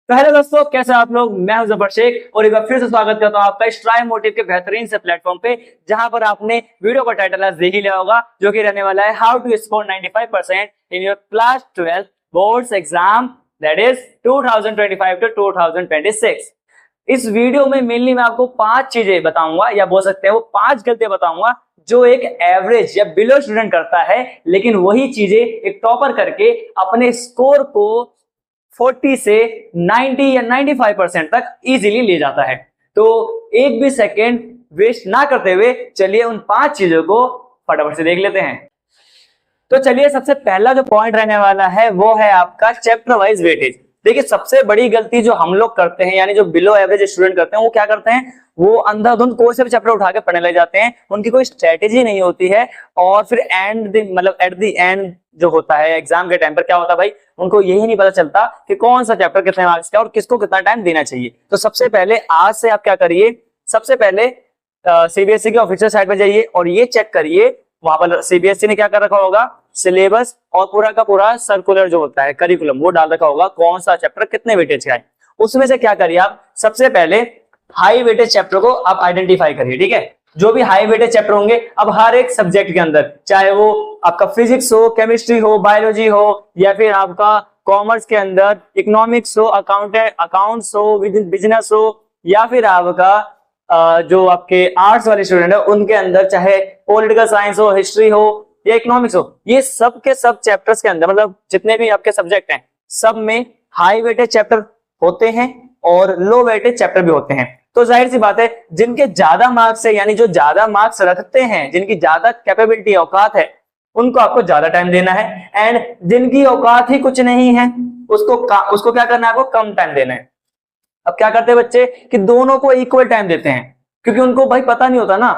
तो हेलो दोस्तों, कैसे आप लोग। मैं हूं जफर शेख और एक बार फिर से स्वागत करता हूं आपका ट्राई मोटिव के बेहतरीन से प्लेटफॉर्म पे, जहां पर आपने वीडियो का टाइटल आज देख ही लिया होगा, जो कि रहने वाला है how to score 95% in your class 12 boards exam, that is 2025 to 2026। इस वीडियो में मेनली मैं आपको 5 चीजें बताऊंगा, या बोल सकते हैं वो 5 गलतियां बताऊंगा जो एक एवरेज या बिलो स्टूडेंट करता है, लेकिन वही चीजें एक टॉपर करके अपने स्कोर को 40 से 90 या 95% तक इजीली ले जाता है। तो एक भी सेकेंड वेस्ट ना करते हुए चलिए उन 5 चीजों को फटाफट से देख लेते हैं। तो चलिए, सबसे पहला जो पॉइंट रहने वाला है वो है आपका चैप्टर वाइज वेटेज। देखिए, सबसे बड़ी गलती जो हम लोग करते हैं, यानी जो बिलो एवरेज स्टूडेंट करते हैं, वो क्या करते हैं, वो अंधाधुंध कोई से भी चैप्टर उठा के पढ़ने लग जाते हैं। उनकी कोई स्ट्रेटेजी नहीं होती है, और फिर एट द एंड जो होता है एग्जाम के टाइम पर क्या होता है भाई, उनको यही नहीं पता चलता कि कौन सा चैप्टर कितने मार्क्स का और किसको कितना टाइम देना चाहिए। तो सबसे पहले आज से आप क्या करिए, सबसे पहले सीबीएसई के ऑफिशियल साइट पर जाइए और ये चेक करिए वहां पर सीबीएसई ने क्या कर रखा होगा, सिलेबस और पूरा का पूरा सर्कुलर जो होता है करिकुलम, वो डाल रखा होगा कौन सा चैप्टर कितने वेटेज का है। उसमें से क्या करिए आप, सबसे पहले हाई वेटेज चैप्टर को आप आइडेंटिफाई करिए। ठीक है, जो भी हाई वेटेज चैप्टर होंगे, अब हर एक सब्जेक्ट के अंदर, चाहे वो आपका फिजिक्स हो, केमिस्ट्री हो, बायोलॉजी हो, या फिर आपका कॉमर्स के अंदर इकोनॉमिक्स हो, अकाउंट्स हो, बिजनेस हो, या फिर आपका जो आपके आर्ट्स वाले स्टूडेंट है उनके अंदर चाहे पॉलिटिकल साइंस हो, हिस्ट्री हो या इकोनॉमिक्स हो, ये सब के सब चैप्टर्स के अंदर, मतलब जितने भी आपके सब्जेक्ट हैं, सब में हाई वेटेज चैप्टर होते हैं और लो वेटेज चैप्टर भी होते हैं। तो जाहिर सी बात है, जिनके ज्यादा मार्क्स है, यानी जो ज्यादा मार्क्स रखते हैं, जिनकी ज्यादा कैपेबिलिटी औकात है, उनको आपको ज्यादा टाइम देना है। एंड जिनकी औकात ही कुछ नहीं है, उसको क्या करना है, आपको कम टाइम देना है। अब क्या करते हैं बच्चे कि दोनों को इक्वल टाइम देते हैं, क्योंकि उनको भाई पता नहीं होता ना।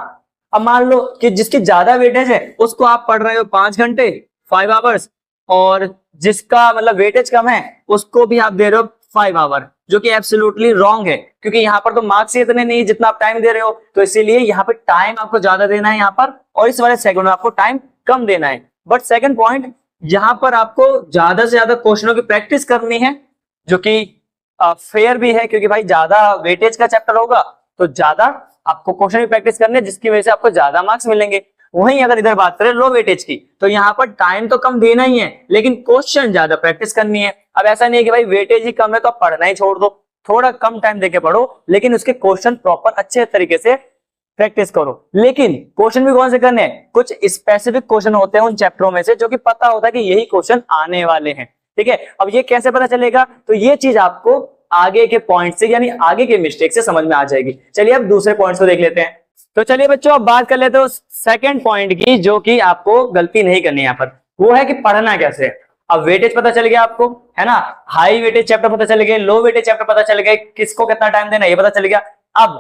अब मान लो कि जिसकी ज्यादा वेटेज है उसको आप पढ़ रहे हो 5 घंटे 5 आवर्स, और जिसका मतलब वेटेज कम है उसको भी आप दे रहे हो 5 आवर, जो कि एब्सोल्युटली रॉन्ग है, क्योंकि यहाँ पर तो मार्क्स ही इतने नहीं जितना आप टाइम दे रहे हो। तो इसीलिए यहाँ पे टाइम आपको ज्यादा देना है यहाँ पर, और इस वाले सेगमेंट में आपको टाइम कम देना है। बट सेकंड पॉइंट, यहाँ पर आपको ज्यादा से ज्यादा क्वेश्चनों की प्रैक्टिस करनी है, जो कि फेयर भी है, क्योंकि भाई ज्यादा वेटेज का चैप्टर होगा तो ज्यादा आपको क्वेश्चन की प्रैक्टिस करनी है, जिसकी वजह से आपको ज्यादा मार्क्स मिलेंगे। वहीं अगर इधर बात करें लो वेटेज की, तो यहाँ पर टाइम तो कम देना ही है, लेकिन क्वेश्चन ज्यादा प्रैक्टिस करनी है। अब ऐसा नहीं है कि भाई वेटेज ही कम है तो आप पढ़ना ही छोड़ दो, थोड़ा कम टाइम देके पढ़ो, लेकिन उसके क्वेश्चन प्रॉपर अच्छे तरीके से प्रैक्टिस करो। लेकिन क्वेश्चन भी कौन से करने हैं, कुछ स्पेसिफिक क्वेश्चन होते हैं उन चैप्टरों में से, जो कि पता होता है कि यही क्वेश्चन आने वाले हैं। ठीक है, अब ये कैसे पता चलेगा, तो ये चीज आपको आगे के पॉइंट से, यानी आगे के मिस्टेक से समझ में आ जाएगी। चलिए अब दूसरे पॉइंट्स को देख लेते हैं। तो चलिए बच्चों, अब बात कर लेते हैं सेकंड पॉइंट की, जो कि आपको गलती नहीं करनी है यहाँ पर, वो है कि पढ़ना कैसे है। अब वेटेज पता चल गया आपको, है ना, हाई वेटेज चैप्टर पता चल गए, लो वेटेज चैप्टर पता चल गए, किसको कितना टाइम देना ये पता चल गया। अब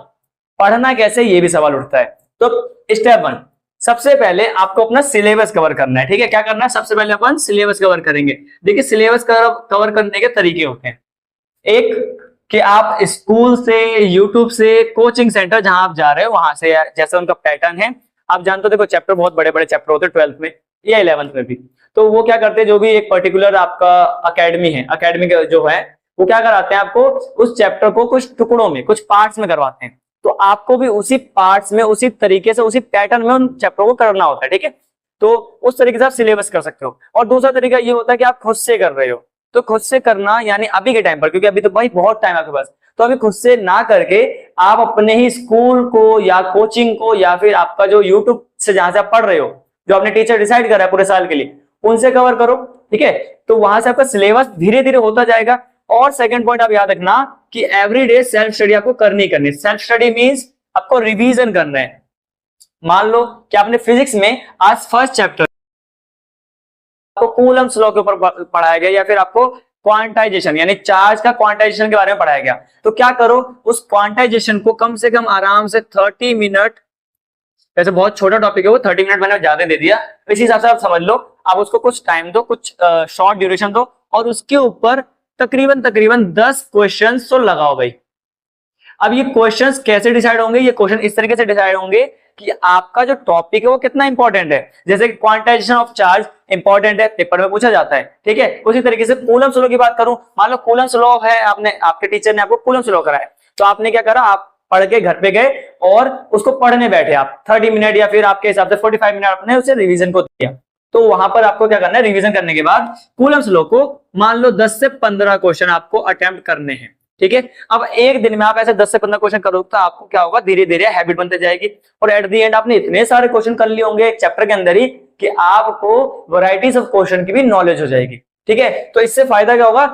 पढ़ना कैसे, ये भी सवाल उठता है। तो स्टेप 1, सबसे पहले आपको अपना सिलेबस कवर करना है। ठीक है, क्या करना है, सबसे पहले अपन सिलेबस कवर करेंगे। देखिए, सिलेबस कवर करने के तरीके होते हैं। एक कि आप स्कूल से, यूट्यूब से, कोचिंग सेंटर जहां आप जा रहे हो वहां से, जैसे उनका पैटर्न है, आप जानते हो, देखो चैप्टर बहुत बड़े बड़े चैप्टर होते हैं 12th में या 11th में भी। तो वो क्या करते हैं, जो भी एक पर्टिकुलर आपका अकेडमी है, अकेडमी जो है वो क्या कराते हैं, आपको उस चैप्टर को कुछ टुकड़ों में, कुछ पार्ट्स में करवाते हैं। तो आपको भी उसी पार्ट्स में, उसी तरीके से, उसी पैटर्न में उन चैप्टरों को करना होता है। ठीक है, तो उस तरीके से आप सिलेबस कर सकते हो। और दूसरा तरीका ये होता है कि आप खुद से कर रहे हो, तो खुद से करना, यानी अभी के टाइम पर, क्योंकि अभी तो भाई बहुत टाइम है आपके पास, तो अभी खुद से ना करके आप अपने ही स्कूल को या कोचिंग को, या फिर आपका जो यूट्यूब से जहां से आप पढ़ रहे हो, जो आपने टीचर डिसाइड करा है पूरे साल के लिए, उनसे कवर करो। ठीक है, तो वहां से आपका सिलेबस धीरे धीरे होता जाएगा। और सेकंड पॉइंट आप याद रखना कि एवरीडे सेल्फ स्टडी आपको करनी करनी। सेल्फ स्टडी मींस आपको रिवीजन करना है। मान लो कि आपने फिजिक्स में आज फर्स्ट चैप्टर आपको कूलम्स लॉ के ऊपर पढ़ाया गया, या फिर आपको क्वांटाइजेशन यानी चार्ज का क्वांटाइजेशन के बारे में पढ़ाया गया, तो क्या करो, उस क्वांटाइजेशन को कम से कम आराम से 30 मिनट, वैसे बहुत छोटा टॉपिक है वो, 30 मिनट मैंने ज्यादा दे दिया, इस हिसाब से आप समझ लो, आप उसको कुछ टाइम दो, कुछ शॉर्ट ड्यूरेशन दो, और उसके ऊपर तकरीबन 10 क्वेश्चन तो लगाओ भाई। अब ये क्वेश्चंस कैसे डिसाइड होंगे, ये क्वेश्चन इस तरीके से डिसाइड होंगे कि आपका जो टॉपिक है वो कितना इंपॉर्टेंट है। जैसे कि क्वांटाइजेशन ऑफ चार्ज इंपॉर्टेंट है, पेपर में पूछा जाता है, ठीक है। उसी तरीके से कूलम्स लॉ की बात करूं, मान लो कूलम्स लॉ है, आपने आपके टीचर ने आपको कूलम्स लॉ कराया, तो आपने क्या करा, आप पढ़ के घर पे गए और उसको पढ़ने बैठे आप 30 मिनट या फिर आपके हिसाब से 45 मिनट आपने उसे रिवीजन को दिया। तो वहां पर आपको क्या करना है, रिवीजन करने के बाद कूलम्स लॉ को मान लो 10 से 15 क्वेश्चन आपको अटेम्प्ट करने हैं, ठीक है। अब एक दिन में आप ऐसे 10 से 15 क्वेश्चन करोगे तो आपको क्या होगा, धीरे धीरे हैबिट बनते जाएगी और एट दी एंड आपने इतने सारे क्वेश्चन कर लिए होंगे एक चैप्टर के अंदर ही कि आपको वैरायटीज ऑफ क्वेश्चन की भी नॉलेज हो जाएगी, ठीक है। तो इससे फायदा क्या होगा,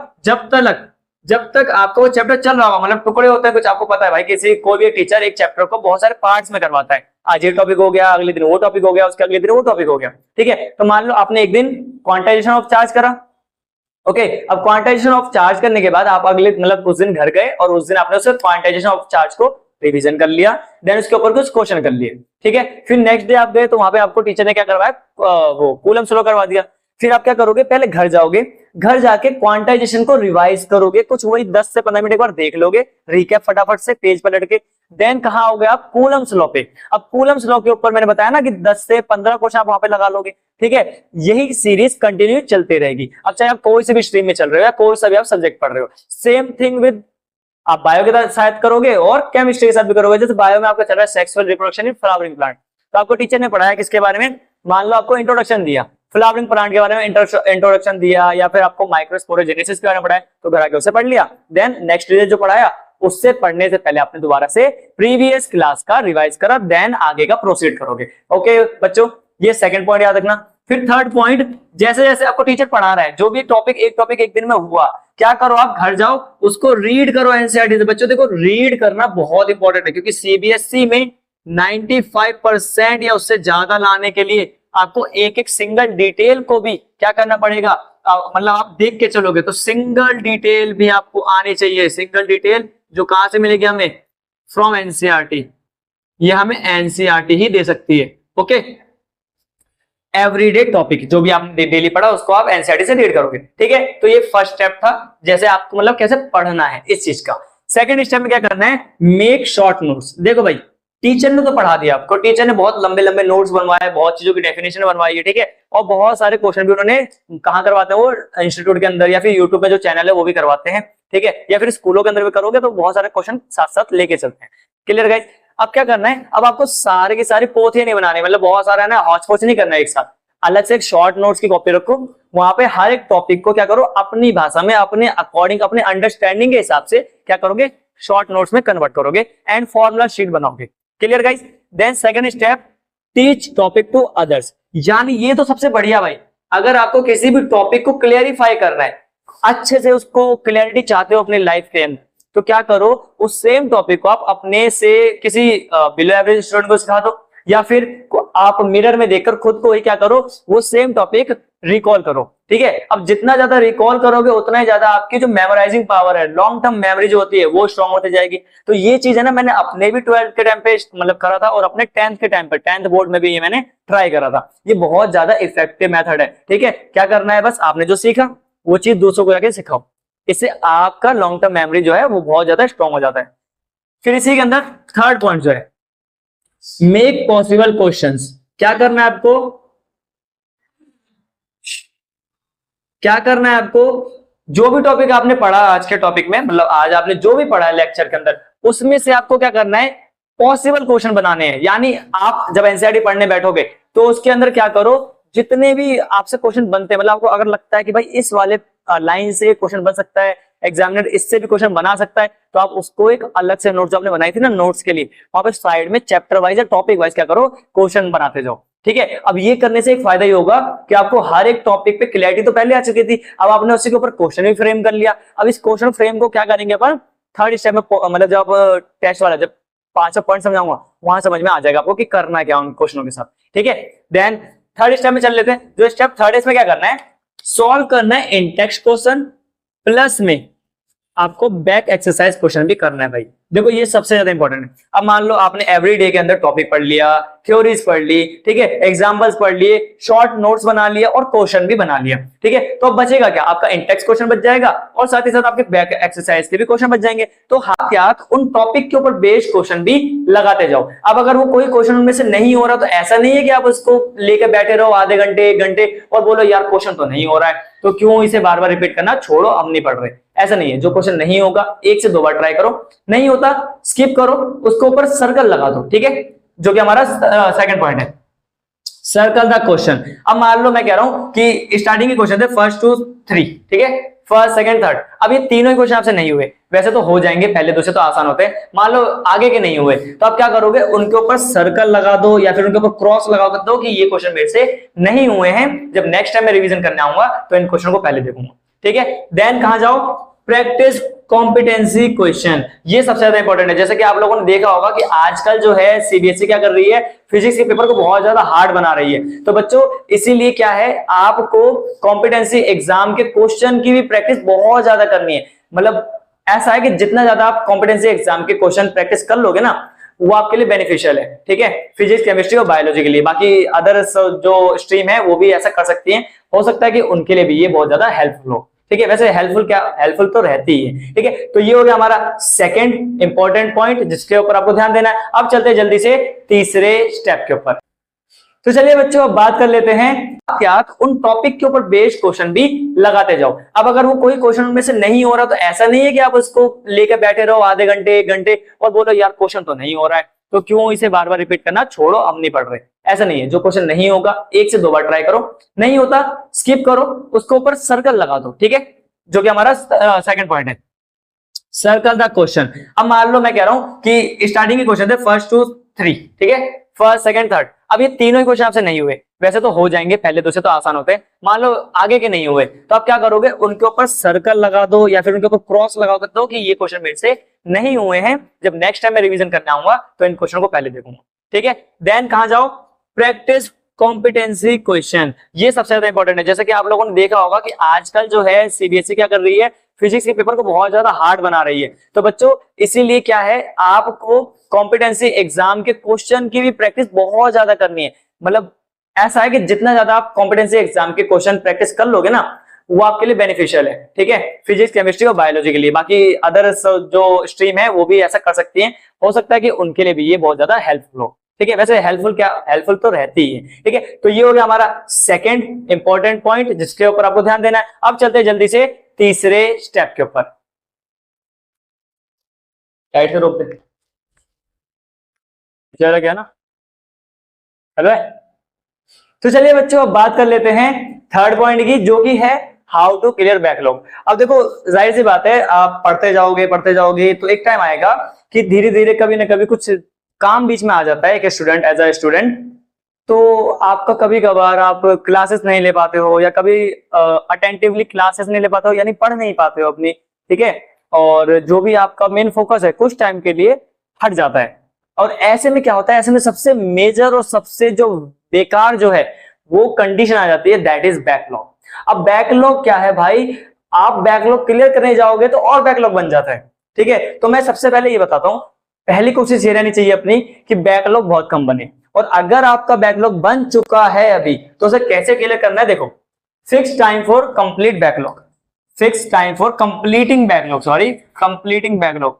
जब तक आपको वो चैप्टर चल रहा होगा, मतलब टुकड़े होते हैं कुछ, आपको पता है भाई किसी कोई भी टीचर एक चैप्टर को बहुत सारे पार्ट्स में करवाता है, आज ये टॉपिक हो गया, अगले दिन वो टॉपिक हो गया, उसके अगले दिन वो टॉपिक हो गया, ठीक है। तो मान लो आपने एक दिन क्वांटाइजेशन ऑफ चार्ज करा, ओके। अब क्वांटाइजेशन ऑफ चार्ज करने के बाद आप अगले मतलब उस दिन घर गए और उस दिन आपने उसे क्वांटाइजेशन ऑफ चार्ज को रिवीजन कर लिया, देन उसके ऊपर कुछ क्वेश्चन कर लिए, ठीक है। फिर नेक्स्ट डे आप गए तो वहां पे आपको टीचर ने क्या करवाया, वो कूलम्स लॉ करवा दिया। फिर आप क्या करोगे, पहले घर जाओगे, घर जाके क्वांटाइजेशन को रिवाइज करोगे, कुछ वही 10 से 15 मिनट एक बार देख लोगे, रिकैप फटाफट से पेज पलट के, देन कहां हो गए आप, कूलम्स लॉ पे। अब कूलम्स लॉ के ऊपर मैंने बताया ना कि 10 से 15 क्वेश्चन आप वहां पे लगा लोगे, ठीक है। यही सीरीज कंटिन्यू चलती रहेगी। अब चाहे आप कोई से भी स्ट्रीम में चल रहे हो या कोई सा भी आप सब्जेक्ट पढ़ रहे हो, सेम थिंग विद आप बायो के साथ करोगे और केमिस्ट्री के साथ भी करोगे। जैसे बायो में आपका चल रहा है sexual reproduction in flowering plant, तो आपको टीचर ने पढ़ाया किसके बारे में, मान लो आपको इंट्रोडक्शन दिया, फ्लावरिंग प्लांट के बारे में इंट्रोडक्शन दिया, या फिर आपको माइक्रोस्पोरोजेनेसिस के बारे में पढ़ाया, तो घर आके उससे पढ़ लिया। देन नेक्स्ट डे जो पढ़ाया उससे पढ़ने से पहले आपने दोबारा से प्रीवियस क्लास का रिवाइज करा, देन आगे का प्रोसीड करोगे। ओके बच्चों, ये सेकंड पॉइंट याद रखना। फिर थर्ड पॉइंट, जैसे जैसे आपको टीचर पढ़ा रहा है, जो भी टॉपिक एक दिन में हुआ, क्या करो, आप घर जाओ उसको रीड करो एनसीईआरटी से। बच्चों देखो, रीड करना बहुत इंपॉर्टेंट है, क्योंकि सीबीएसई में 95% या उससे ज्यादा लाने के लिए आपको एक एक सिंगल डिटेल को भी क्या करना पड़ेगा, मतलब आप देख के चलोगे तो सिंगल डिटेल भी आपको आनी चाहिए। सिंगल डिटेल जो कहां से मिलेगी हमें, फ्रॉम एनसीईआरटी, ये हमें एनसीईआरटी ही दे सकती है। ओके, एवरीडे टॉपिक जो भी आपने डेली पढ़ा उसको आप एनसीईआरटी से रीड करोगे, ठीक है। तो ये फर्स्ट स्टेप था, जैसे आपको मतलब कैसे पढ़ना है इस चीज का। सेकंड स्टेप में क्या करना है, मेक शॉर्ट नोट्स। देखो भाई, टीचर ने तो पढ़ा दिया आपको, टीचर ने बहुत लंबे लंबे नोट्स बनवाए, बहुत चीजों की डेफिनेशन बनवाई है, ठीक है। और बहुत सारे क्वेश्चन भी उन्होंने कहाँ करवाते हैं, वो इंस्टीट्यूट के अंदर या फिर यूट्यूब में जो चैनल है वो भी करवाते हैं, ठीक है। या फिर स्कूलों के अंदर भी करोगे तो बहुत सारे क्वेश्चन साथ साथ लेके चलते हैं। Clear guys? अब क्या करना है, अब आपको सारे की सारी पोथियां नहीं बनानी, मतलब बहुत सारा है ना हौच पौच नहीं करना है एक साथ। अलग से एक शॉर्ट नोट्स की कॉपी रखो, वहां पे हर एक टॉपिक को क्या करो, अपनी भाषा में, अपने अकॉर्डिंग, अपने अंडरस्टैंडिंग के हिसाब से क्या करोगे, शॉर्ट नोट्स में कन्वर्ट करोगे एंड फॉर्मूला शीट बनाओगे। Clear guys? Then second step, teach topic to others. यानी ये तो सबसे बढ़िया भाई, अगर आपको किसी भी टॉपिक को क्लियरिफाई करना है, अच्छे से उसको क्लियरिटी चाहते हो अपने लाइफ के अंदर, तो क्या करो, उस सेम टॉपिक को आप अपने से किसी बिलो एवरेज स्टूडेंट को सिखा दो, या फिर आप मिरर में देखकर खुद को ही क्या करो, वो सेम टॉपिक रिकॉल करो, ठीक है। अब जितना ज्यादा रिकॉल करोगे उतना ही ज्यादा आपकी जो मेमोराइजिंग पावर है, लॉन्ग टर्म मेमोरी जो होती है वो स्ट्रांग होती जाएगी। तो ये चीज है ना, मैंने अपने भी 12th के टाइम पे मतलब करा था और अपने 10th के टाइम पे, 10th बोर्ड में भी ये मैंने ट्राई करा था। ये बहुत ज्यादा इफेक्टिव मेथड है, ठीक है। क्या करना है, बस आपने जो सीखा वो चीज दूसरों को जाके सिखाओ, इससे आपका लॉन्ग टर्म मेमोरी जो है वो बहुत ज्यादा स्ट्रांग हो जाता है। फिर इसी के अंदर थर्ड पॉइंट जो है, मेक पॉसिबल क्वेश्चंस। क्या करना है आपको, क्या करना है आपको, जो भी टॉपिक आपने पढ़ा आज के टॉपिक में, मतलब आज आपने जो भी पढ़ा है लेक्चर के अंदर, उसमें से आपको क्या करना है, पॉसिबल क्वेश्चन बनाने हैं। यानी आप जब एनसीईआरटी पढ़ने बैठोगे तो उसके अंदर क्या करो, जितने भी आपसे क्वेश्चन बनते हैं, मतलब आपको अगर लगता है कि भाई इस वाले लाइन से क्वेश्चन बन सकता है, एग्जामिनर इससे भी क्वेश्चन बना सकता है, तो आप उसको एक अलग से नोट जो आपने बनाई थी ना नोट्स के लिए, वहां पे साइड में चैप्टर वाइज या टॉपिक वाइज क्या करो, क्वेश्चन बनाते जाओ, ठीक है। अब ये करने से एक फायदा ये होगा कि आपको हर एक टॉपिक पे क्लैरिटी तो पहले आ चुकी थी, अब आपने उसी के ऊपर क्वेश्चन भी फ्रेम कर लिया। अब इस क्वेश्चन फ्रेम को क्या करेंगे अपन, थर्ड स्टेप में, मतलब जब टेस्ट वाला जब 5 पॉइंट समझाऊंगा वहां समझ में आ जाएगा आपको कि करना क्या उन क्वेश्चनों के साथ, ठीक है। देन थर्ड स्टेप में चल लेते हैं। जो स्टेप थर्ड इसमें क्या करना है, सॉल्व करना है इन टेक्स्ट क्वेश्चन, प्लस में आपको बैक एक्सरसाइज क्वेश्चन भी करना है भाई। देखो ये सबसे ज्यादा इंपॉर्टेंट है। अब मान लो आपने एवरीडे के अंदर टॉपिक पढ़ लिया, थ्योरीज पढ़ ली, ठीक है, एग्जांपल्स पढ़ लिए, शॉर्ट नोट्स बना लिया और क्वेश्चन भी बना लिया, ठीक है, तो अब बचेगा क्या? आपका इंटेक्स क्वेश्चन बच जाएगा और साथ ही साथ आपके बैक एक्सरसाइज के भी क्वेश्चन बच जाएंगे। तो हाथ हाथ उन टॉपिक के ऊपर बेस्ड क्वेश्चन भी लगाते जाओ। अब अगर वो कोई क्वेश्चन उनमें से नहीं हो रहा तो ऐसा नहीं है कि आप उसको लेकर बैठे रहो आधे घंटे 1 घंटे और बोलो यार क्वेश्चन तो नहीं हो रहा है तो क्यों इसे बार बार रिपीट करना, छोड़ो हम नहीं पढ़ रहे। ऐसा नहीं है, जो क्वेश्चन नहीं होगा 1 से 2 बार ट्राई करो, नहीं होता स्किप करो, उसके ऊपर सर्कल लगा दो, ठीक है, जो कि हमारा सेकंड पॉइंट है, सर्कल द क्वेश्चन। अब मान लो मैं कह रहा हूं कि स्टार्टिंग के क्वेश्चन थे 1 to 3, ठीक है, फर्स्ट सेकंड थर्ड, अब ये तीनों ही क्वेश्चन आपसे नहीं हुए, वैसे तो हो जाएंगे, पहले दूसरे तो आसान होते हैं, मान लो आगे के नहीं हुए तो आप क्या करोगे, उनके ऊपर सर्कल लगा दो या फिर उनके ऊपर क्रॉस लगा दो कि ये क्वेश्चन मेरे से नहीं हुए हैं, जब नेक्स्ट टाइम मैं रिवीजन करने आऊंगा तो इन क्वेश्चन को पहले देखूंगा, ठीक है। देन कहां जाओ, प्रैक्टिस कॉम्पिटेंसी क्वेश्चन, ये सबसे ज्यादा इंपॉर्टेंट है। जैसे कि आप लोगों ने देखा होगा कि आजकल जो है सीबीएसई क्या कर रही है, फिजिक्स के पेपर को बहुत ज्यादा हार्ड बना रही है। तो बच्चों इसीलिए क्या है, आपको कॉम्पिटेंसी एग्जाम के क्वेश्चन की भी प्रैक्टिस बहुत ज्यादा करनी है। मतलब ऐसा है कि जितना ज्यादा आप कॉम्पिटेंसी एग्जाम के क्वेश्चन प्रैक्टिस कर लोगे ना, वो आपके लिए बेनिफिशियल है, ठीक है, फिजिक्स केमिस्ट्री और बायोलॉजी के लिए। बाकी अदर जो स्ट्रीम है वो भी ऐसा कर सकती है, हो सकता है कि उनके लिए भी ये बहुत ज्यादा हेल्पफुल हो, ठीक है। वैसे हेल्पफुल क्या, हेल्पफुल तो रहती है, ठीक है। तो ये हो गया हमारा सेकंड इंपॉर्टेंट पॉइंट जिसके ऊपर आपको ध्यान देना है। अब चलते हैं जल्दी से तीसरे स्टेप के ऊपर। तो चलिए बच्चों अब बात कर लेते हैं, क्या उन टॉपिक के ऊपर बेस्ड क्वेश्चन भी लगाते जाओ। अब अगर वो कोई क्वेश्चन उनमें से नहीं हो रहा तो ऐसा नहीं है कि आप उसको लेकर बैठे रहो आधे घंटे 1 घंटे और बोलो यार क्वेश्चन तो नहीं हो रहा है तो क्यों इसे बार बार रिपीट करना, छोड़ो हम नहीं पढ़ रहे। ऐसा नहीं है, जो क्वेश्चन नहीं होगा 1 से 2 बार ट्राई करो, नहीं होता स्किप करो, उसके ऊपर सर्कल लगा दो, ठीक है, जो कि हमारा सेकंड पॉइंट है, सर्कल द क्वेश्चन। अब मान लो मैं कह रहा हूं कि स्टार्टिंग के क्वेश्चन थे 1 to 3, ठीक है, फर्स्ट सेकंड थर्ड, अब ये तीनों ही क्वेश्चन आपसे नहीं हुए, वैसे तो हो जाएंगे, पहले दूसरे तो आसान होते हैं, मान लो आगे के नहीं हुए तो आप क्या करोगे, उनके ऊपर सर्कल लगा दो या फिर उनके ऊपर क्रॉस लगा दो कि ये क्वेश्चन मेरे से नहीं हुए हैं, जब नेक्स्ट टाइम मैं रिवीजन करने आऊंगा तो इन क्वेश्चन को पहले देखूंगा, ठीक है। देन कहां जाओ, प्रैक्टिस कॉम्पिटेंसी क्वेश्चन, ये सबसे ज्यादा इंपॉर्टेंट है। जैसे कि आप लोगों ने देखा होगा कि आजकल जो है सीबीएसई क्या कर रही है, फिजिक्स के पेपर को बहुत ज्यादा हार्ड बना रही है। तो बच्चों इसीलिए क्या है, आपको कॉम्पिटेंसी एग्जाम के क्वेश्चन की भी प्रैक्टिस बहुत ज्यादा करनी है। मतलब ऐसा है कि जितना ज्यादा आप कॉम्पिटेंसी एग्जाम के क्वेश्चन प्रैक्टिस कर लोगे ना, वो आपके लिए बेनिफिशियल है, ठीक है, फिजिक्स केमिस्ट्री और बायोलॉजी के लिए। बाकी अदर जो स्ट्रीम है वो भी ऐसा कर सकती है, हो सकता है कि उनके लिए भी ये बहुत ज्यादा हेल्पफुल हो, ठीक है। वैसे हेल्पफुल क्या, हेल्पफुल तो रहती है, ठीक है। तो ये हो गया हमारा सेकंड इंपॉर्टेंट पॉइंट जिसके ऊपर आपको ध्यान देना है। अब चलते हैं जल्दी से तीसरे स्टेप के ऊपर। लाइट से रोक दे, चला गया ना, हेलो। तो चलिए बच्चों अब बात कर लेते हैं थर्ड पॉइंट की, जो कि है हाउ टू क्लियर बैकलॉग। अब देखो जाहिर सी बात है, आप पढ़ते जाओगे तो एक टाइम आएगा कि धीरे धीरे कभी ना कभी कुछ काम बीच में आ जाता है, एक स्टूडेंट एज अ स्टूडेंट, तो आपका कभी कभार आप क्लासेस नहीं ले पाते हो या कभी अटेंटिवली क्लासेस नहीं ले पाते हो, यानी पढ़ नहीं पाते हो अपनी, ठीक है, और जो भी आपका मेन फोकस है कुछ टाइम के लिए हट जाता है। और ऐसे में क्या होता है, ऐसे में सबसे मेजर और सबसे जो बेकार जो है वो कंडीशन आ जाती है, दैट इज बैकलॉग। अब बैकलॉग क्या है भाई, आप बैकलॉग क्लियर करने जाओगे तो और बैकलॉग बन जाता है, ठीक है। तो मैं सबसे पहले ये बताता हूं, पहली कोशिश ये रहनी चाहिए अपनी कि बैकलॉग बहुत कम बने, और अगर आपका बैकलॉग बन चुका है अभी तो उसे कैसे क्लियर करना है, देखो, fix time for complete backlog, fix time for completing backlog, sorry completing backlog.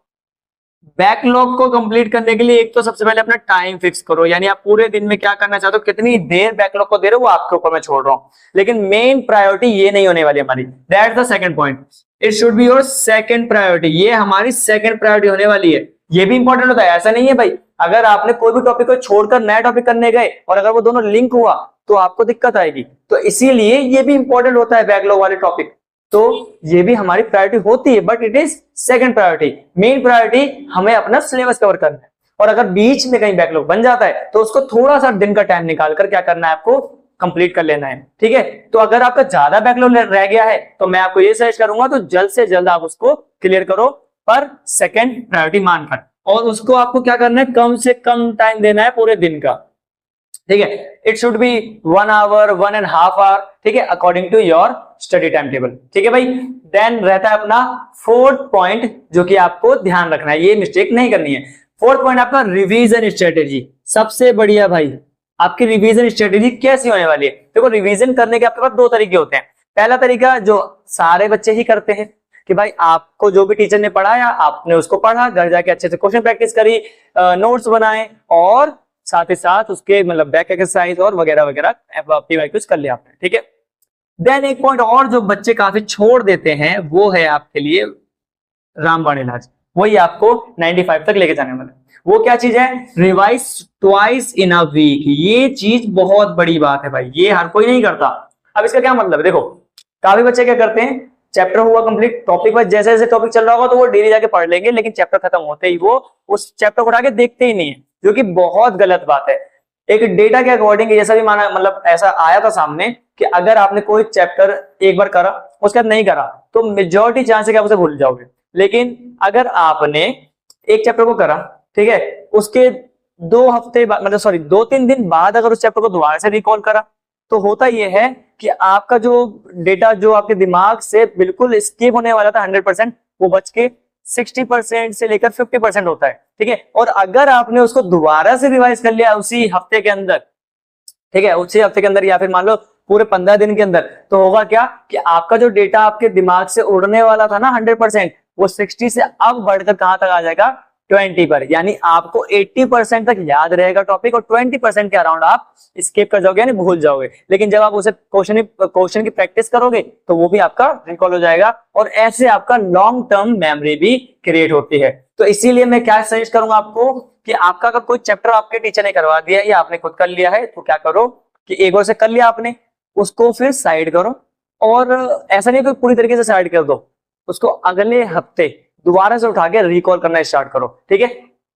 Backlog को कंप्लीट करने के लिए एक तो सबसे पहले अपना टाइम फिक्स करो, यानी आप पूरे दिन में क्या करना चाहते हो, कितनी देर बैकलॉग को दे रहे हो वो आपके ऊपर मैं छोड़ रहा हूं, लेकिन मेन प्रायोरिटी ये नहीं होने वाली हमारी, that's the second point, it should be your second priority, ये हमारी सेकंड प्रायोरिटी होने वाली है। ये भी इंपॉर्टेंट होता है, ऐसा नहीं है भाई अगर आपने कोई भी टॉपिक को छोड़कर नया टॉपिक करने गए और अगर वो दोनों लिंक हुआ तो आपको दिक्कत आएगी, तो इसीलिए ये भी इंपॉर्टेंट होता है बैकलॉग वाले टॉपिक, तो ये भी हमारी प्रायोरिटी होती है, but it is second priority. Main priority हमें अपना सिलेबस कवर करना है, और अगर बीच में कहीं बैकलॉग बन जाता है तो उसको थोड़ा सा दिन का टाइम निकालकर क्या करना है, आपको कंप्लीट कर लेना है, ठीक है। तो अगर आपका ज्यादा बैकलॉग रह गया है तो मैं आपको ये सजेस्ट करूंगा तो जल्द से जल्द आप उसको क्लियर करो, पर सेकंड प्रायोरिटी मानकर, और उसको आपको क्या करना है, कम से कम टाइम देना है पूरे दिन का, ठीक है। It should be 1 hour 1.5 hour, ठीक है, according to your study time table. ठीक है भाई। देन रहता है अपना फोर्थ पॉइंट जो कि आपको ध्यान रखना है, ये मिस्टेक नहीं करनी है। फोर्थ पॉइंट आपका रिवीजन स्ट्रेटेजी। सबसे बढ़िया भाई आपकी रिवीजन स्ट्रेटेजी कैसी होने वाली है? देखो रिवीजन करने के आपके पास दो तरीके होते हैं। पहला तरीका जो सारे बच्चे ही करते हैं कि भाई आपको जो भी टीचर ने पढ़ाया आपने उसको पढ़ा, घर जाके अच्छे से क्वेश्चन प्रैक्टिस करी, नोट्स बनाए और साथ ही साथ उसके मतलब बैक एक्सरसाइज और वगैरह वगैरह कुछ कर लिया आपने। ठीक है। देन एक पॉइंट और जो बच्चे काफी छोड़ देते हैं वो है आपके लिए रामबाण इलाज। वही आपको 95 तक लेके जाने वाला है। वो क्या चीज है? Revise twice in a week. ये चीज बहुत बड़ी बात है भाई, ये हर कोई नहीं करता। अब इसका क्या मतलब है? देखो काफी बच्चे क्या करते हैं, चैप्टर हुआ कंप्लीट, टॉपिक वाइज जैसे जैसे टॉपिक चल रहा होगा तो वो डेली जाके पढ़ लेंगे, लेकिन चैप्टर खत्म होते ही वो उस चैप्टर को उठा के देखते ही नहीं है, जो कि बहुत गलत बात है। एक डेटा के अकॉर्डिंग ऐसा भी माना, मतलब ऐसा आया था सामने कि अगर आपने कोई चैप्टर एक बार करा उसके बाद नहीं करा तो मेजॉरिटी चांस है कि आप उसे भूल जाओगे। लेकिन अगर आपने एक चैप्टर को करा, ठीक है, उसके 2 हफ्ते बाद मतलब सॉरी 2-3 दिन बाद अगर उस चैप्टर को दोबारा से रिकॉल करा तो होता यह है कि आपका जो डेटा जो आपके दिमाग से बिल्कुल स्किप होने वाला था 100%, वो बच के 60% से लेकर 50% होता है। ठीक है। और अगर आपने उसको दोबारा से रिवाइज कर लिया उसी हफ्ते के अंदर, ठीक है, उसी हफ्ते के अंदर या फिर मान लो पूरे 15 दिन के अंदर, तो होगा क्या कि आपका जो डेटा आपके दिमाग से उड़ने वाला था ना 100%, वो 60 से अब बढ़कर कहां तक आ जाएगा? 20 पर। यानी आपको 80% तक याद रहेगा टॉपिक और 20% के अराउंड आप स्किप कर जाओगे यानी भूल जाओगे। लेकिन जब आप उसे क्वेश्चन की प्रैक्टिस करोगे तो वो भी आपका रिकॉल हो जाएगा और ऐसे आपका लॉन्ग टर्म मेमोरी भी क्रिएट होती है। तो इसीलिए मैं क्या सजेस्ट करूंगा आपको कि आपका अगर कोई चैप्टर आपके टीचर ने करवा दिया या आपने खुद कर लिया है तो क्या करो कि एक बार से कर लिया आपने, उसको फिर साइड करो और ऐसा नहीं कि पूरी तरीके से साइड कर दो, उसको अगले हफ्ते दोबारा से उठा के रिकॉल करना स्टार्ट करो। ठीक है।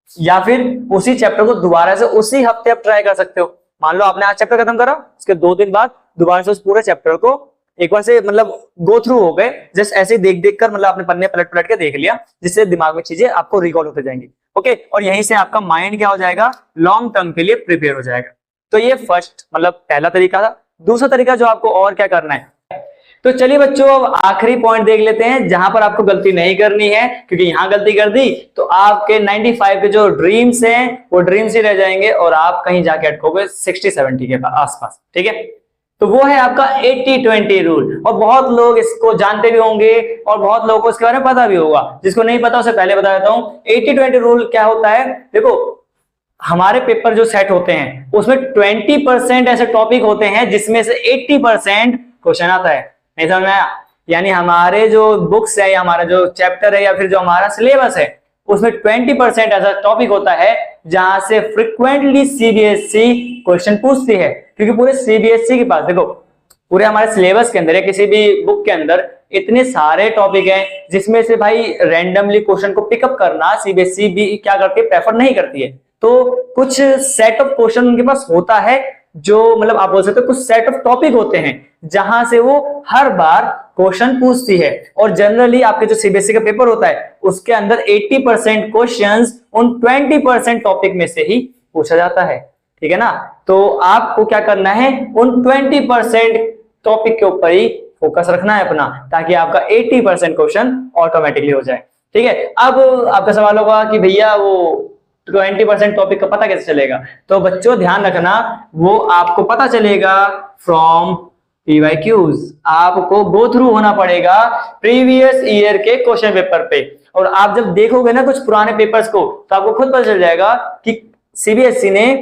या फिर उसी चैप्टर को दोबारा से उसी हफ्ते आप ट्राई कर सकते हो। मान लो आपने आज चैप्टर खत्म करा, उसके 2 दिन बाद दोबारा से उस पूरे चैप्टर को एक बार से मतलब गो थ्रू हो गए, जस्ट ऐसे देख देख कर मतलब आपने पन्ने पलट पलट के देख लिया, जिससे दिमाग में चीजें आपको रिकॉल होते जाएंगी। ओके। और यहीं से आपका माइंड क्या हो जाएगा? लॉन्ग टर्म के लिए प्रिपेयर हो जाएगा। तो ये फर्स्ट मतलब पहला तरीका था। दूसरा तरीका जो आपको और क्या करना है, तो चलिए बच्चों अब आखिरी पॉइंट देख लेते हैं जहां पर आपको गलती नहीं करनी है, क्योंकि यहां गलती कर दी तो आपके 95 के जो ड्रीम्स हैं वो ड्रीम्स ही रह जाएंगे और आप कहीं जाके अटकोगे 60-70 के आसपास। ठीक है। तो वो है आपका 80-20 रूल। और बहुत लोग इसको जानते भी होंगे और बहुत लोगों को इसके बारे में पता भी होगा। जिसको नहीं पता उसे पहले बता देता हूं 80-20 रूल क्या होता है। देखो हमारे पेपर जो सेट होते हैं उसमें 20% ऐसे टॉपिक होते हैं जिसमें से 80% क्वेश्चन आता है। नहीं समझ में आया? यानी हमारे जो बुक्स है या हमारा जो चैप्टर है या फिर जो हमारा सिलेबस है उसमें 20% ऐसा टॉपिक होता है जहां से फ्रिक्वेंटली सीबीएसई क्वेश्चन पूछती है। क्योंकि पूरे सीबीएसई के पास देखो पूरे हमारे सिलेबस के अंदर या किसी भी बुक के अंदर इतने सारे टॉपिक हैं जिसमें से भाई रैंडमली क्वेश्चन को पिकअप करना सीबीएसई भी क्या करती है? प्रेफर नहीं करती है। तो कुछ सेट ऑफ क्वेश्चन उनके पास होता है जो मतलब आप बोल सकते हो कुछ सेट ऑफ टॉपिक होते हैं जहां से वो हर बार क्वेश्चन पूछती है। और जनरली आपके जो सीबीएसई का पेपर होता है उसके अंदर 80% क्वेश्चंस उन 20% टॉपिक में से ही पूछा जाता है। ठीक है ना। तो आपको क्या करना है? उन 20% टॉपिक के ऊपर ही फोकस रखना है अपना, ताकि आपका 80% क्वेश्चन ऑटोमेटिकली हो जाए। ठीक है। अब आपका सवाल होगा कि भैया वो 20% टॉपिक का पता कैसे चलेगा? तो बच्चों ध्यान रखना, वो आपको पता चलेगा फ्रॉम पीवाईक्यूज। आपको गो थ्रू होना पड़ेगा प्रीवियस ईयर के क्वेश्चन पेपर पे। और आप जब देखोगे ना कुछ पुराने पेपर्स को तो आपको खुद पता चल जाएगा कि सीबीएसई ने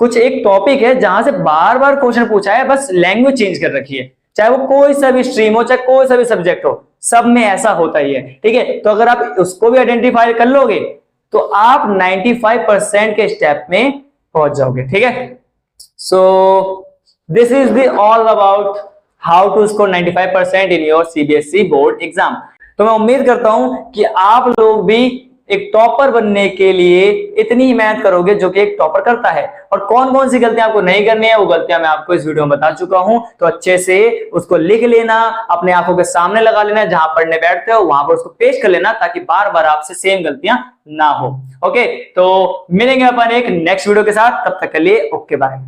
कुछ एक टॉपिक है जहां से बार बार क्वेश्चन पूछा है, बस लैंग्वेज चेंज कर रखी है। चाहे वो कोई सा भी स्ट्रीम हो, चाहे कोई सा भी सब्जेक्ट हो, सब में ऐसा होता ही है। ठीक है। तो अगर आप उसको भी आइडेंटिफाई कर लोगे तो आप 95% के स्टेप में पहुंच जाओगे। ठीक है। So this is the all about how to score 95% in your CBSE board exam. तो मैं उम्मीद करता हूं कि आप लोग भी एक टॉपर बनने के लिए इतनी ही मेहनत करोगे जो कि एक टॉपर करता है। और कौन कौन सी गलतियां आपको नहीं करनी है वो गलतियां मैं आपको इस वीडियो में बता चुका हूं। तो अच्छे से उसको लिख लेना, अपने आंखों के सामने लगा लेना, जहां पढ़ने बैठते हो वहां पर उसको पेश कर लेना, ताकि बार बार आपसे सेम गलतियां ना हो। ओके। तो मिलेंगे अपन एक नेक्स्ट वीडियो के साथ, तब तक के लिए ओके बाय।